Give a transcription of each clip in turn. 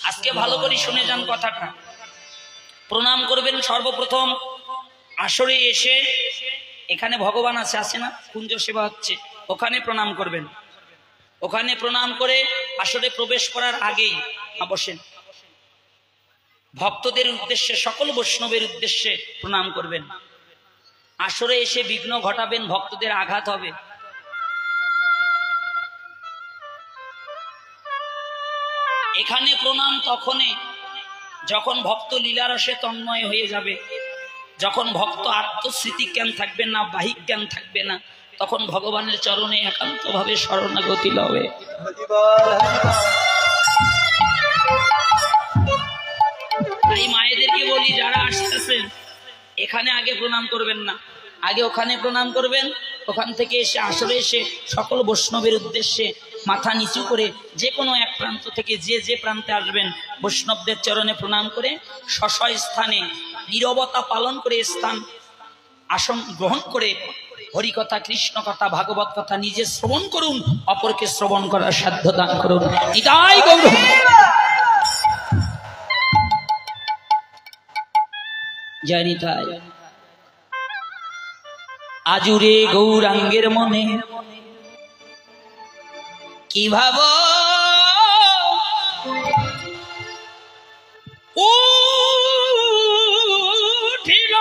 আজকে ভালো করে শুনে যান কথাটা। প্রণাম করবেন সর্বপ্রথম আসরে এসে, এখানে ভগবান আছে না, কুঞ্জ সেবা হচ্ছে, ওখানে প্রণাম করবেন। ওখানে প্রণাম করে আসরে প্রবেশ করার আগেই বসেন, ভক্তদের উদ্দেশ্যে, সকল বৈষ্ণবের উদ্দেশ্যে প্রণাম করবেন। আসরে এসে বিঘ্ন ঘটাবেন, ভক্তদের আঘাত হবে। এখানে প্রণাম তখনই যখন ভক্ত লীলারসে তন্ময় হয়ে যাবে, যখন ভক্ত আত্মস্মৃতি জ্ঞান থাকবে না, বাহিক জ্ঞান থাকবে না, তখন ভগবানের চরণে একান্তভাবে শরণাগতি লবে। তাই মায়েদেরকে বলি, যারা আসতেছেন এখানে আগে প্রণাম করবেন না, আগে ওখানে প্রণাম করবেন। ওখান থেকে এসে আসরে এসে সকল বৈষ্ণবের উদ্দেশ্যে মাথা নিচু করে যে কোনো এক প্রান্ত থেকে যে প্রান্তে আসবেন, বৈষ্ণবদের চরণে প্রণাম করে স্ব স্থানে নীরবতা পালন করে স্থান আসন গ্রহণ করে হরিকথা, কৃষ্ণ কথা, ভাগবত কথা নিজে শ্রবণ করুন, অপরকে শ্রবণ করার সাধ্য দান করুন। নিতাই গৌর। জয় নিতাই। আজুরে গৌরাঙ্গের মনে কি ভাব উঠিল,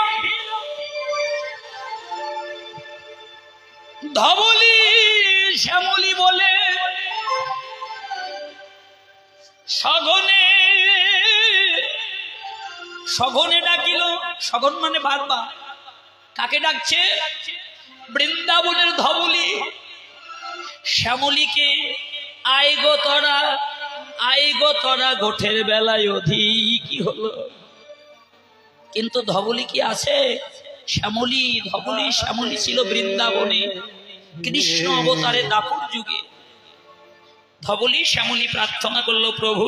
ধবলি শ্যামলি বলে সঘনে সঘনে ডাকিল। সঘন মানে বারবার। কাকে ডাকছে? বৃন্দাবনের ধবলি শ্যামলীকে। আয় গো তোরা গোঠের বেলায় অধিকই হলো। কিন্তু ধবলি কি আছে? শ্যামলী, ধবলি শ্যামলী ছিল বৃন্দাবনে কৃষ্ণ অবতারে দাপুর যুগে। ধবলি শ্যামলী প্রার্থনা করলো, প্রভু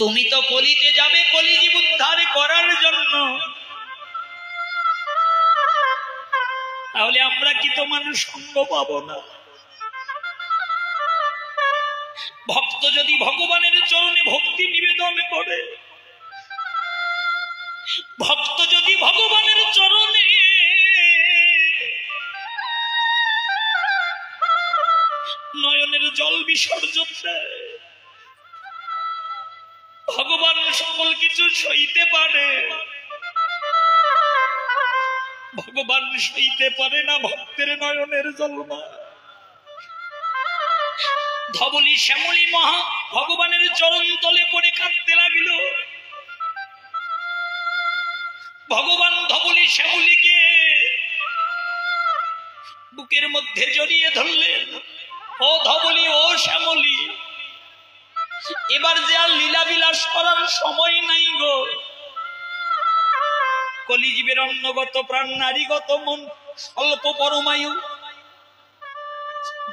তুমি তো কলিতে যাবে কলিজীব উদ্ধার করার জন্য, তাহলে আমরা কি তোমার সঙ্গ পাবো না? ভক্ত যদি ভগবানের চরণে ভক্তি নিবেদন করে, ভক্ত যদি ভগবানের চরণে নয়নের জল বিসর্জন দেয়, ভগবান সকল কিছু সইতে পারে। ভগবান সইতে পারে না ভক্তের নয়নের জলমা। ধবলি শ্যামলী মহা ভগবানের চরণ তলে পড়ে কাঁদতে লাগিল। ভগবান ধবলি শ্যামলীকে বুকের মধ্যে জড়িয়ে ধরলেন। ও ধবলি, ও শ্যামলী, এবার যে আর লীলা বিলাস করার সময় নাই গো। কলিজীবের অন্নগত প্রাণ, নারীগত মন স্বল্প পরমায়ু।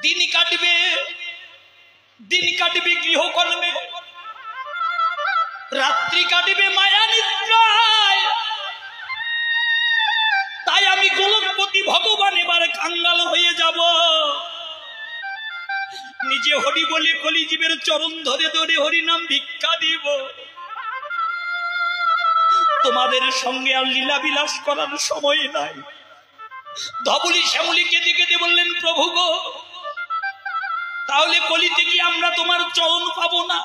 দিন কাটবে গৃহকর্মে, রাত্রি কাটবে মায়া নিদ্রায়। তাই আমি গোলকপতি ভগবান এবার কাঙ্গাল হয়ে যাব। নিজে হরি বলে কলিজীবের চরণ ধরে ধরে হরিনাম ভিক্ষা দিব। তোমাদের সঙ্গে আর লীলা বিলাস করার সময় নাই। ধবলি শ্যামলী কেঁদে কেঁদে বললেন, প্রভু গো, তাহলে কলিতে কি আমরা তোমার চরণ পাবো না?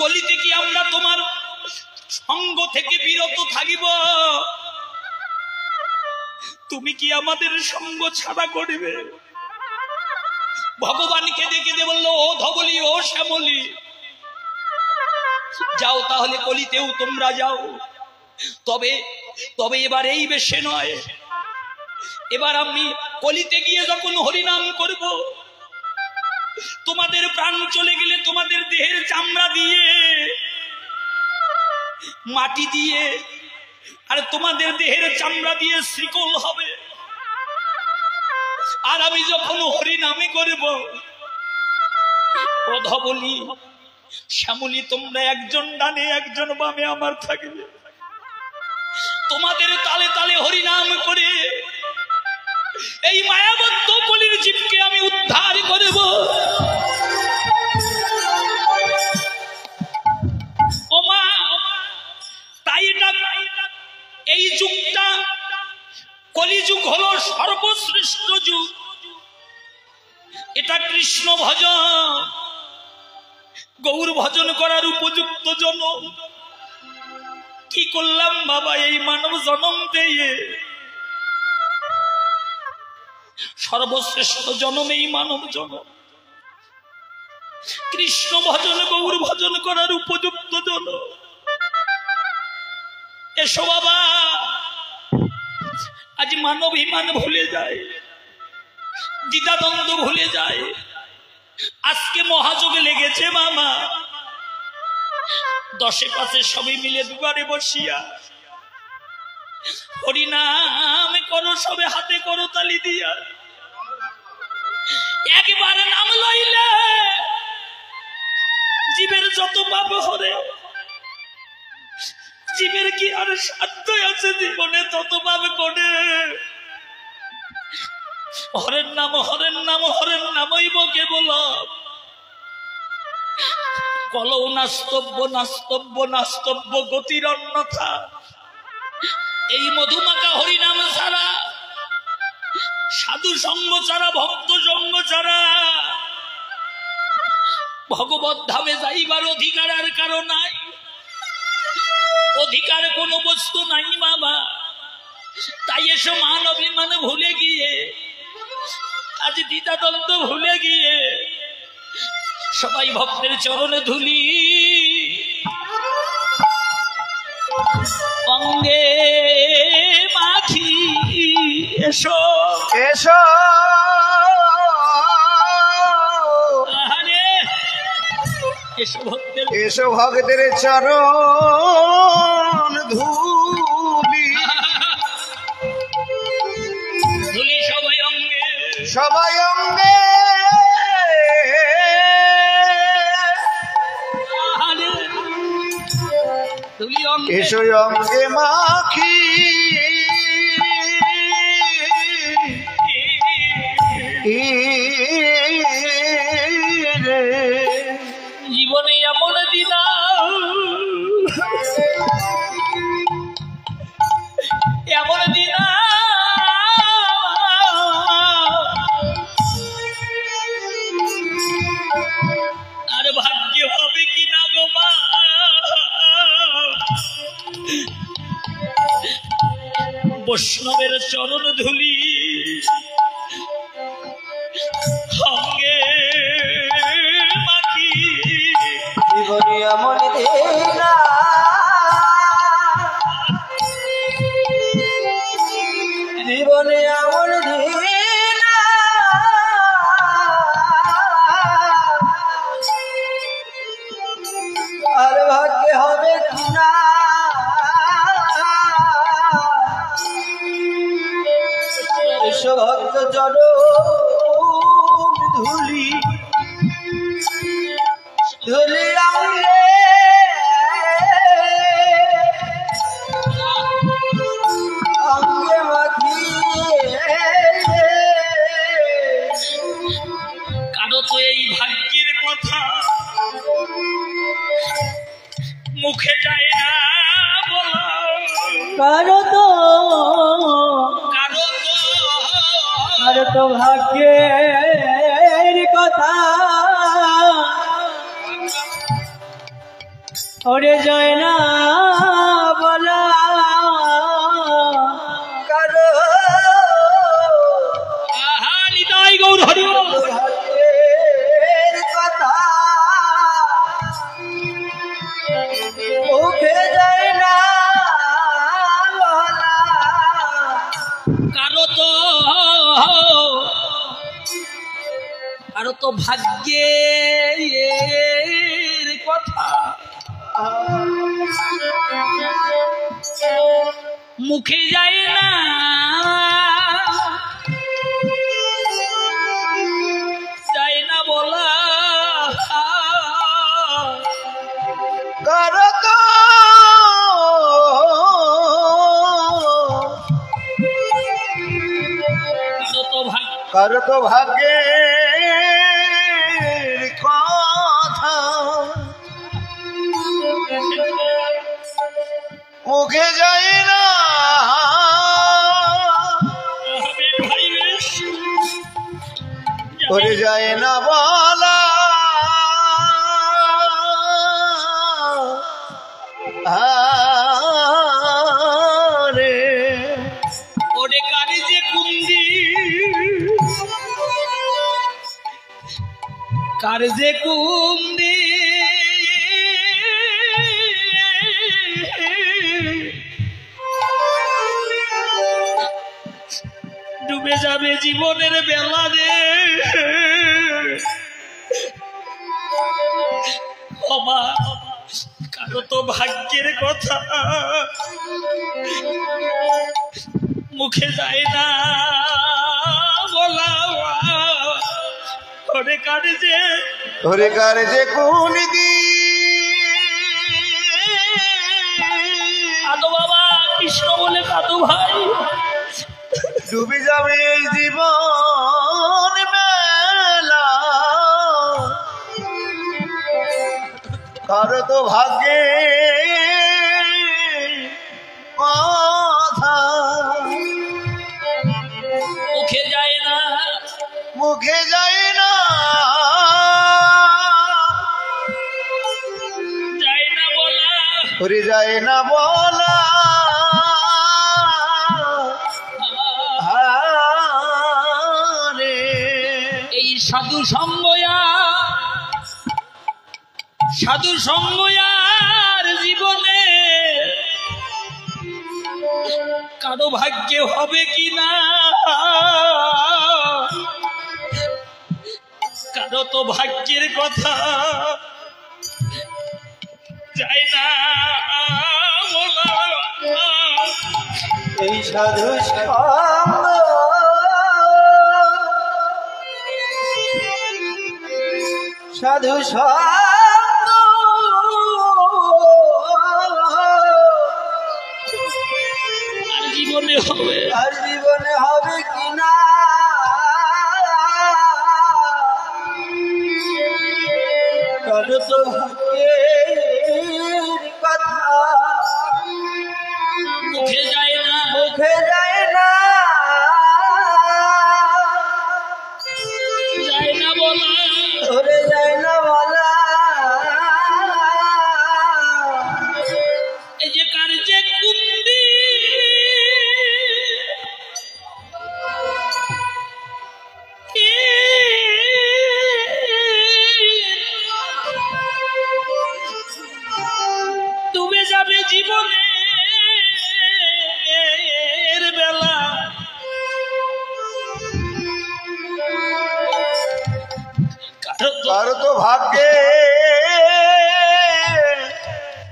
কলিতে কি আমরা তোমার সঙ্গ থেকে বিরত থাকিব? তুমি কি আমাদের সঙ্গ ছাড়া করবে? ভগবান কেঁদে কেঁদে বলল, ও ধবলি, ও শ্যামলী, যাও তাহলে কলিতেও তোমরা যাও। তবে এবার এই বেশে নয়। এবার আমি কলিতে গিয়ে যখন হরিনাম করব, তোমাদের প্রাণ চলে গেলে তোমাদের দেহের চামড়া দিয়ে, মাটি দিয়ে, আর তোমাদের দেহের চামড়া দিয়ে শ্রীকল হবে। আর আমি যখন হরিনামে করব, ও ধবলি শ্যামলী, তোমরা একজন ডানে একজন বামে আমার থাকবে। তোমাদের তালে তালে হরিনাম করে এই মায়াবদ্ধ কলির জীবকে আমি উদ্ধার করব। গৌর ভজন করার উপযুক্ত জনম কি করলাম বাবা এই মানব জনম দিয়ে? সর্বশ্রেষ্ঠ জনম এই মানব জনম, কৃষ্ণ ভজন গৌর ভজন করার উপযুক্ত জনম। এসো বাবা, আজ মানবিমান ভুলে যায়, দ্বিধাদ্বন্দ্ব ভুলে যায়। আজকে মহাযোগে লেগেছে মামা, দশে পাশে সবাই মিলে দুয়ারে বসিয়া হরিনাম করো, সবে হাতে করো তালি দিয়া। একবার নাম লইলে জীবের যত পাপ হরে, জীবের কি আর সাধ্য আছে জীবনে তত পাপ করে। হরের নাম হরের নাম হরের নামই বকে বল, কলৌ নাস্তব্য নাস্তব্য নাস্তব্য গতির অন্যথা। এই মধুমাখা হরিনাম ছাড়া, সাধু সঙ্গ ছাড়া, ভক্ত সঙ্গ ছাড়া ভগবত ধামে যাইবার অধিকার আর কারো নাই। অধিকার কোন বস্তু নাই বাবা। তাই এসো মান অভিমান ভুলে গিয়ে, আজ দ্বিধাদ্বন্দ্ব ভুলে গিয়ে সবাই ভক্তের চরণে ধুলি অঙ্গে মাখি। এসো এসো এসো ভক্তের, এসো ভক্তের চরণ ধুলি ধুলি সবাই অঙ্গে, সবাই অঙ্গে। ধুলি অঙ্গে, এসো অঙ্গে মাখি জীবনে এমন দিন এমন দিন আর ভাগ্য হবে কি না গো মা। বৈষ্ণবের চরণ ধুলি সঙ্গে মাখি। জীবনে এমন দিন জীবনে এমন দিন আর ভাগ্যে হবে কিনা। এসো ভক্ত চরণ ধুলি ধুলি অঙ্গে অঙ্গে মাখি। কারো তো এই ভাগ্যের কথা মুখে যায় না বলা, কারো তো ভাগ্যের কথা ওরে যায় না বলা। কারো নিতাই গৌর হরি বল। ভাগ্যের কথা মুখে যায় না বলা। কারো তো ভাগ্যের কথা মুখে যায় না, যায় না বলা। কারো তো ভাগ্যের কথা মুখে যায় না করে যায় না বলা। কার যে কুন্দি ডুবে যাবে জীবনের বেলা রে বাবা কারো তো ভাগ্যের কথা মুখে যায় না বলা ওরে কার যে কোন দি কাঁদো বাবা কৃষ্ণ বলে কাঁদো ভাই ডুবে যাবে এই জীবন মেলা কারো তো ভাগ্যে কথা মুখে যায় না বলা ওরে যায় না বলা এই সাধু সঙ্গয়ার জীবনে কারো ভাগ্যে হবে কিনা কারো তো ভাগ্যের কথা যায় না বলা এই সাধু আর জীবনে হবে কিনা কারো তো ভাগ্যের কথা মুখে যায় না বলা ওরে যায় না বলা এই যে কার যে কুন্দি ডুবে যাবে জীবনে বেলা কারো তো ভাগ্যে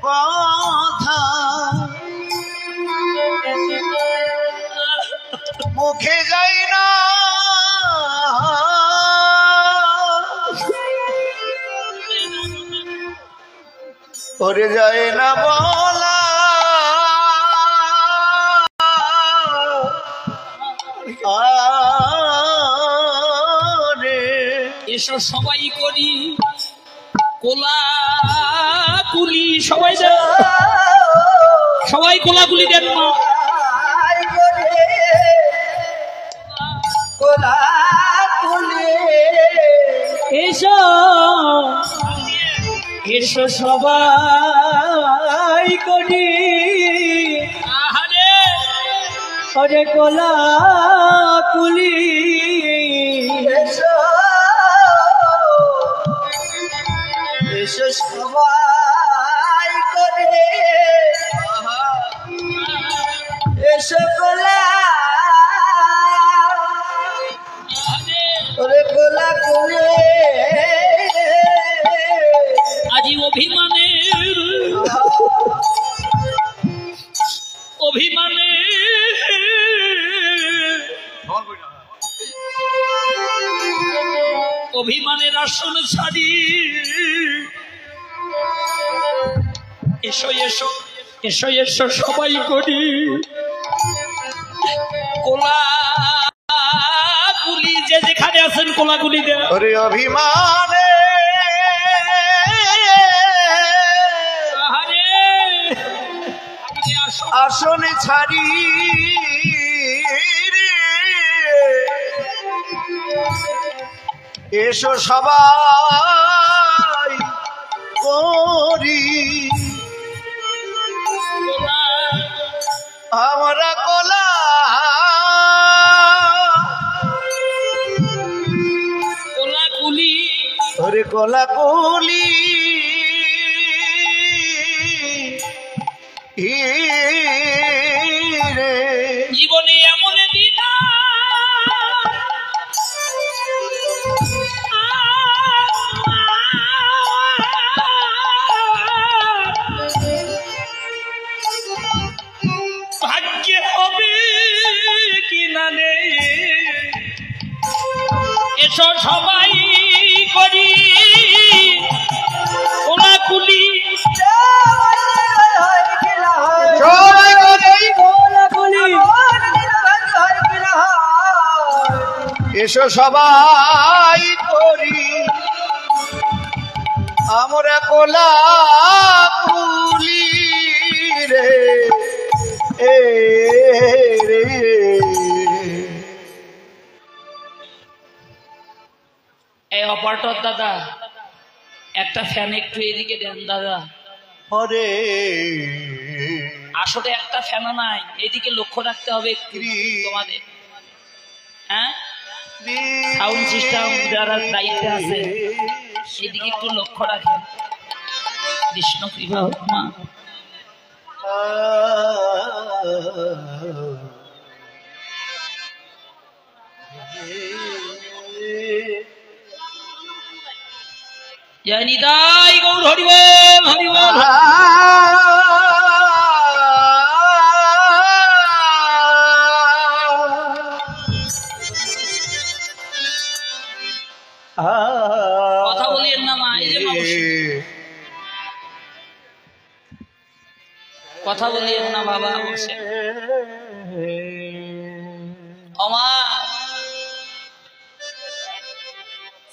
কথা মুখে যাই না ওরে যায় না বলা এসব সবাই করি কোলাকুলি সবাই কোলাকুলি দেন না এসো সবাই করি আরে কোলাকুলি এসো সবাই করে এসো কোলা ওরে কোলা কোলে আজি অভিমানে অভিমানের আসন ছাড়ি এসো সবাই করি কোলাকুলি যে যেখানে আছেন কোলাকুলি দেন ওরে অভিমানে আসনে ছাড়ি এসো সবাই করি আমরা কোলা কোলাকুলি ওরে কোলাকুলি রে জীবনে এমন দিন ভাগ্যে হবে কিনা রে এসো সবাই করি কোলাকুলি এসো সবাই করি আমরা কোলাকুলি রে এ রে এই অপারেটর দাদা একটা ফ্যান একটু এদিকে দেন দাদা। হরে আসলে একটা ফ্যানও নাই, এদিকে লক্ষ্য রাখতে হবে একটু তোমাদের। হ্যাঁ সাউন্ড সিস্টেম যারা দায়িত্বে আছে সেদিকে একটু লক্ষ্য রাখেন। কৃষ্ণ কৃপা হোক মা। জয় নিতাই গৌর হরি বল হরি বল। কথা বলিয়েন না মা, এই যে মা কথা বলিয়েন না বাবা বসে। আমা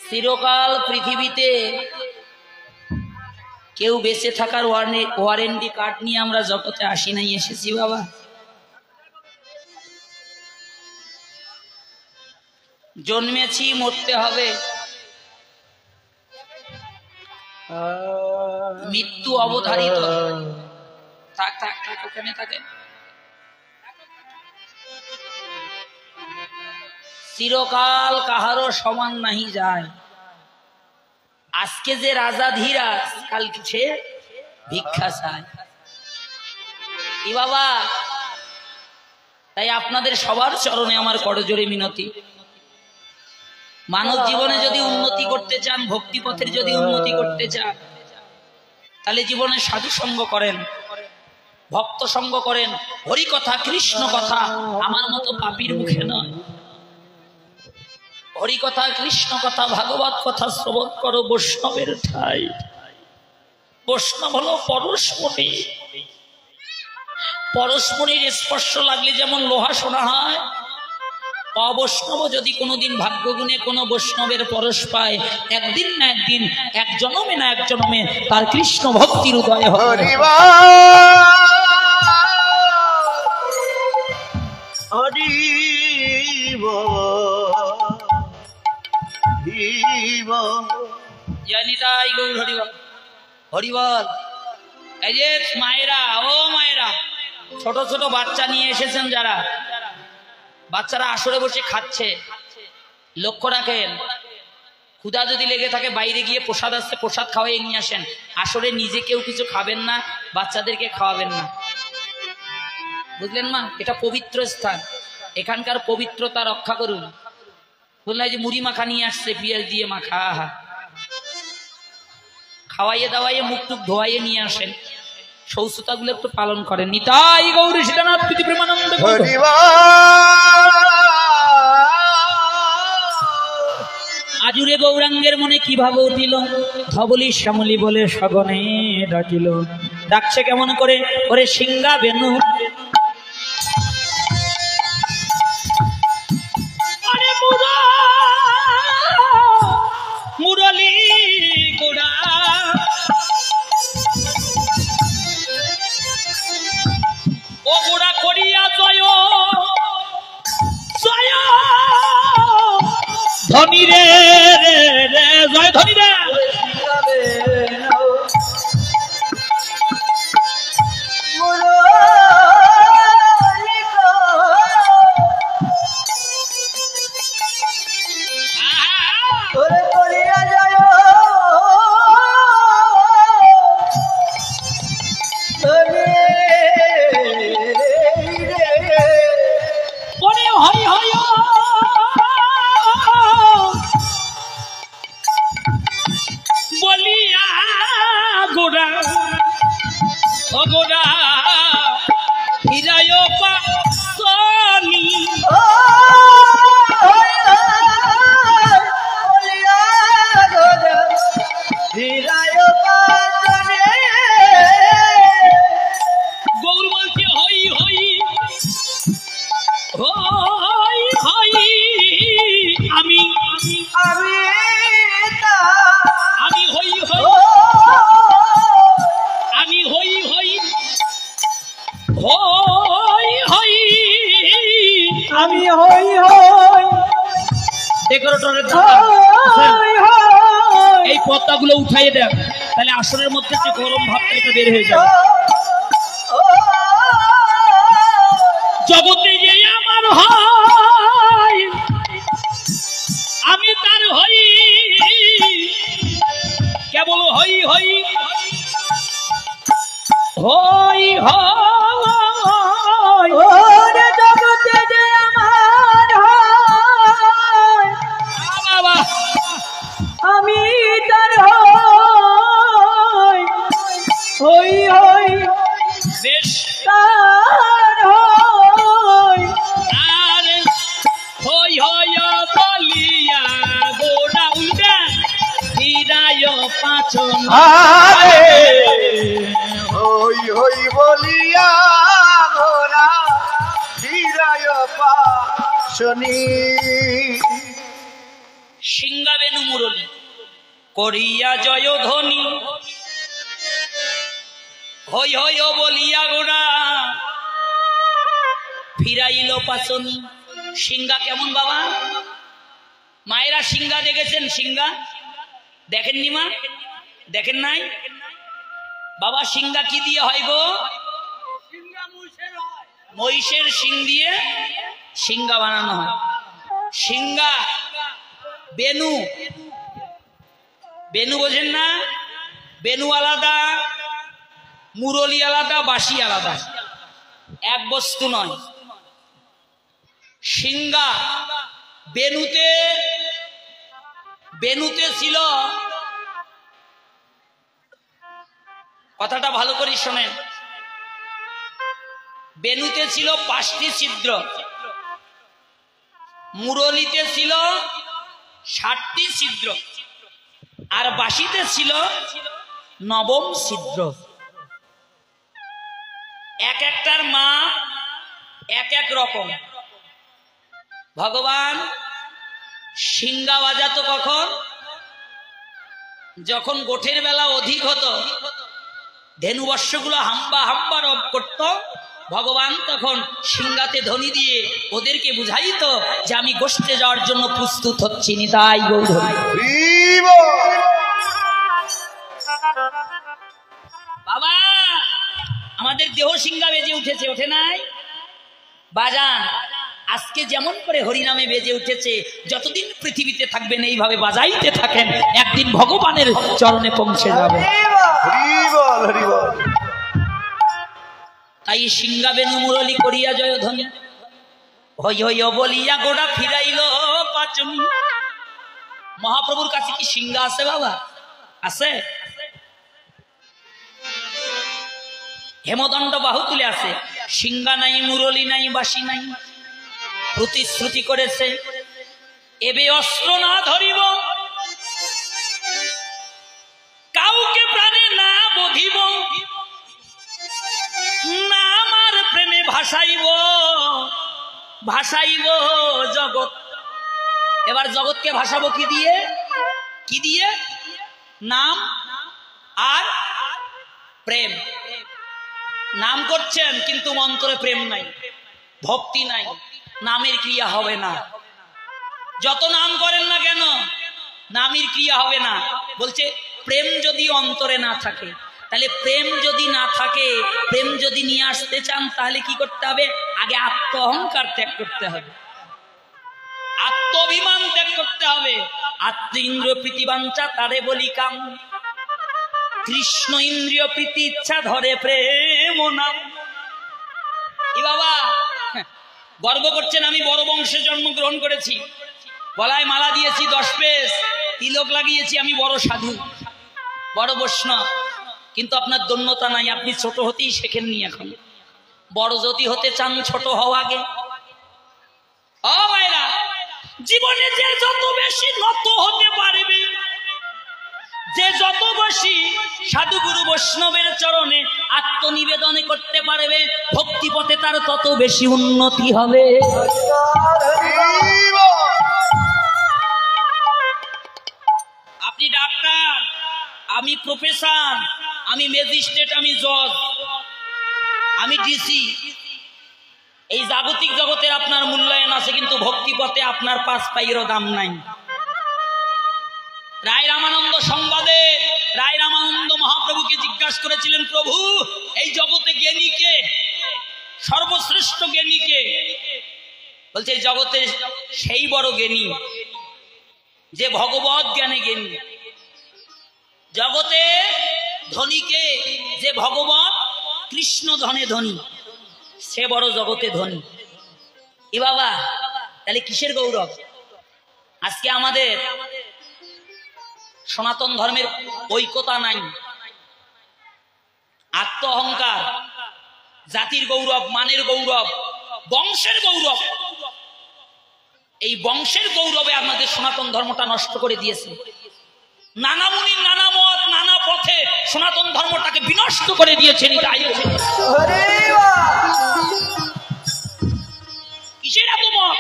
চিরকাল পৃথিবীতে কেউ বেঁচে থাকার ওয়ারেন্টি কার্ড নিয়ে আমরা জগতে আসি নাই, এসেছি বাবা। জন্মেছি মরতে হবে, মৃত্যু অবধারিত। থাক থাক থাক ওখানে থাকে। চিরকাল কাহারও সমান নাহি যায়। আজকে যে রাজা ধীরাজ কালকে সে ভিক্ষা চায় কি বাবা। তাই আপনাদের সবার চরণে আমার করজোড়ে মিনতি, মানব জীবনে যদি উন্নতি করতে চান, ভক্তি পথের যদি উন্নতি করতে চান, তাহলে জীবনে সাধু সঙ্গ করেন, ভক্ত সঙ্গ করেন, হরি কথা কৃষ্ণ কথা আমার মতো পাপীর মুখে নয়। হরি কথা কৃষ্ণ কথা ভাগবত কথা শ্রবণ করো বৈষ্ণবের ঠাই। বৈষ্ণব হলো পরশমণি। পরশমণির স্পর্শ লাগলে যেমন লোহা সোনা হয়, অবৈষ্ণব যদি কোনোদিন ভাগ্যগুণে কোনো বৈষ্ণবের পরশ পায়, একদিন না একদিন, এক জনমে না এক জনমে তার কৃষ্ণ ভক্তির উদয় হয়। হরিবল। এই যে মায়েরা, ও মায়েরা, ছোট ছোট বাচ্চা নিয়ে এসেছেন যারা, বাচ্চারা আসরে বসে খাচ্ছে, লক্ষ্য রাখেন। ক্ষুধা যদি লেগে থাকে বাইরে গিয়ে প্রসাদ আসছে, প্রসাদ খাওয়াই নিয়ে আসেন। আসরে নিজে কেউ কিছু খাবেন না, বাচ্চাদেরকে খাওয়াবেন না, বুঝলেন মা? এটা পবিত্র স্থান, এখানকার পবিত্রতা রক্ষা করুন। বললেন যে মুড়ি মাখা নিয়ে আসছে, পেঁয়াজ দিয়ে মাখা, খাওয়াইয়ে দাওয়াইয়ে মুখ টুক ধোয়াইয়ে নিয়ে আসেন, শৌচতা গুলো একটু পালন করেন। নিতাই গৌরী সীতানাথ প্রীতি প্রেমানন্দ। আজুরে গৌরাঙ্গের মনে কি ভাব উঠিল, ধবলি শ্যামলি বলে সগনে ডাকিল। ডাকছে কেমন করে, ওরে সিংহা বেনু মুরলি গোড়া, ও গোড়া করিয়া জয় জয় ধনী রে রে জয় ধনী রে। অগোরা ফিরায় পাচনি গৌর বলছে হই হই হই হই আমি হই হই আমি হই হই হই হই আমি হই হই ডেকোরেটরের হই হই এই পর্দাগুলো উঠাইয়ে দেন, তাহলে আসরের মধ্যে যে গরম ভাবটা এটা বের হয়ে যাবে। জগতে যে আমার হয় আমি তার হই, কেবল হই হই হই হই ওরে জগতে যে আমার হয় বাবা আমি তার হই হই হই বেশ তার হই আর হই হই বলিয়া গোড়া উল্টা ফিরায় পাচন আরে হই হই বলিয়া ঘোরা ফিরায় পাশনি সিংহাবেনু মুরলী করিয়া জয় ধ্বনি হই হই ও বলিয়া গোড়া ফিরাইল পাচনি। সিংহা কেমন বাবা? মায়েরা সিংহা দেখেছেন? সিংহা দেখেননি মা? দেখেন নাই বাবা? সিংহা কি দিয়ে হয় গো? মহিষের শিং দিয়ে সিংহা বানানো হয়। সিংহা বেনু, বেনু বোঝেন না? বেনু আলাদা, মুরলী আলাদা, বাঁশি আলাদা, এক বস্তু নয়। সিংহা বেনুতে ছিল, কথাটা ভালো করে শোনেন, বেনুতে ছিল 5টি ছিদ্র, মুরলীতে ছিল 60টি ছিদ্র, আর বাঁশিতে ছিল 9ম ছিদ্র। এক একটার মা এক এক রকম। ভগবান সিংহা বাজাতো কখন? যখন গোঠের বেলা অধিক হতো, ধেনুবর্ষগুলো হাম্বা হাম্বা রব করত, ভগবান তখন সিংহাতে ধ্বনি দিয়ে ওদেরকে বুঝাইতো যে আমি গোষ্ঠে যাওয়ার জন্য প্রস্তুত হচ্ছি। নিতাই গৌর হরি। বাবা আমাদের দেহ সিংহা বেজে উঠেছে, ওঠে নাই? বাজান আজকে যেমন করে হরিনামে বেজে উঠেছে, যতদিন পৃথিবীতে থাকবেন এইভাবে বাজাইতে থাকেন, একদিন ভগবানের চরণে পৌঁছে যাবে। তাই সিংহা বেনু মুরলী করিয়া জয় ধ্বনি হই হই বলিয়া গোড়া ফিরাইল পাচনি। মহাপ্রভুর কাছে কি সিংহা আছে বাবা? আছে? হেমদণ্ড বাহুতুলে আছে, সিংহা নাই, মুরলী নাই, বাঁশি নাই। প্রতিশ্রুতি করেছে এবে অস্ত্র না ধরিব, কাউকে প্রাণে না বধিব, না আমার প্রেমে ভাসাইব, ভাসাইব জগৎ। এবার জগৎকে ভাসাবো কি দিয়ে? কি দিয়ে? নাম আর প্রেম। নাম করছেন কিন্তু অন্তরে প্রেম নাই, ভক্তি নাই, নামের ক্রিয়া হবে না। যত নাম করেন না কেন নামের ক্রিয়া হবে না। বলছে প্রেম যদি অন্তরে না থাকে, তাহলে প্রেম যদি না থাকে, প্রেম যদি নিয়ে আসতে চান, তাহলে কি করতে হবে? আগে আত্ম অহংকার ত্যাগ করতে হবে, আত্মাভিমান ত্যাগ করতে হবে। আত্ম ইন্দ্রিয় প্রীতিবাঞ্ছা তারে বলি কাম, কৃষ্ণ ইন্দ্রিয় প্রীতি ইচ্ছা ধরে প্রেম নাম। এ বাবা গর্ব করছেন আমি বড় বংশে জন্মগ্রহণ করেছি, গলায় মালা দিয়েছি 10 পেশ, তিলক লাগিয়েছি, আমি বড় সাধু, বড় বৈষ্ণব, কিন্তু আপনার দন্যতা নাই, আপনি ছোট হতেই শেখেননি। এখন বড় যদি হতে চান ছোট হও আগে। ও ভাইরা, জীবনে যে যত বেশি নত হতে পারবে, যে যত বেশি সাধুগুরু বৈষ্ণবের চরণে আত্মনিবেদন করতে পারবে, ভক্তি পথে তার তত বেশি উন্নতি হবে। আপনি ডাক্তার, আমি প্রফেসর, আমি ম্যাজিস্ট্রেট, আমি জজ, আমি ডিসি, এই জাগতিক জগতের আপনার মূল্যায়ন আছে, কিন্তু ভক্তি পথে আপনার 5 পাইয়েরও দাম নাই। রায় রামানন্দ সংবাদে রায় রামানন্দ মহাপ্রভুকে জিজ্ঞাসা করেছিলেন, প্রভু এই জগতে জ্ঞানীকে, সর্বশ্রেষ্ঠ জ্ঞানীকে? বলছে এই জগতে সেই বড় জ্ঞানী যে ভগবত জ্ঞানে জ্ঞানী। জগতে ধনীকে, যে ভগবত কৃষ্ণ ধনে ধনী, সে বড় জগতে ধনী। এ বাবা, তাহলে কিসের গৌরব? আজকে আমাদের সনাতন ধর্মের ঐক্যতা নাই, আত্ম অহংকার, জাতির গৌরব, মানের গৌরব, বংশের গৌরব। এই বংশের গৌরবে আমাদের সনাতন ধর্মটা নষ্ট করে দিয়েছে। নানা মুনির নানা মত, নানা পথে সনাতন ধর্মটাকে বিনষ্ট করে দিয়েছেন। কিসের এত মত,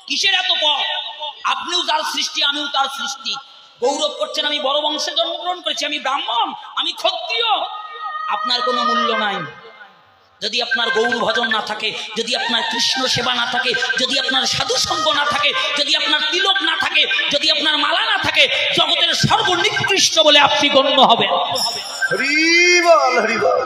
কিসের এত পথ? আপনিও তার সৃষ্টি, আমিও তার সৃষ্টি। গৌরব করছেন আমি বড় বংশে জন্মগ্রহণ করেছি, আমি ব্রাহ্মণ, আমি ক্ষত্রিয়। আপনার কোনো মূল্য নাই যদি আপনার গৌর ভজন না থাকে, যদি আপনার কৃষ্ণ সেবা না থাকে, যদি আপনার সাধু সঙ্গ না থাকে, যদি আপনার তিলক না থাকে, যদি আপনার মালা না থাকে, জগতের সর্বনিকৃষ্ট বলে আপনি গণ্য হবেন। হরি বল, হরি বল।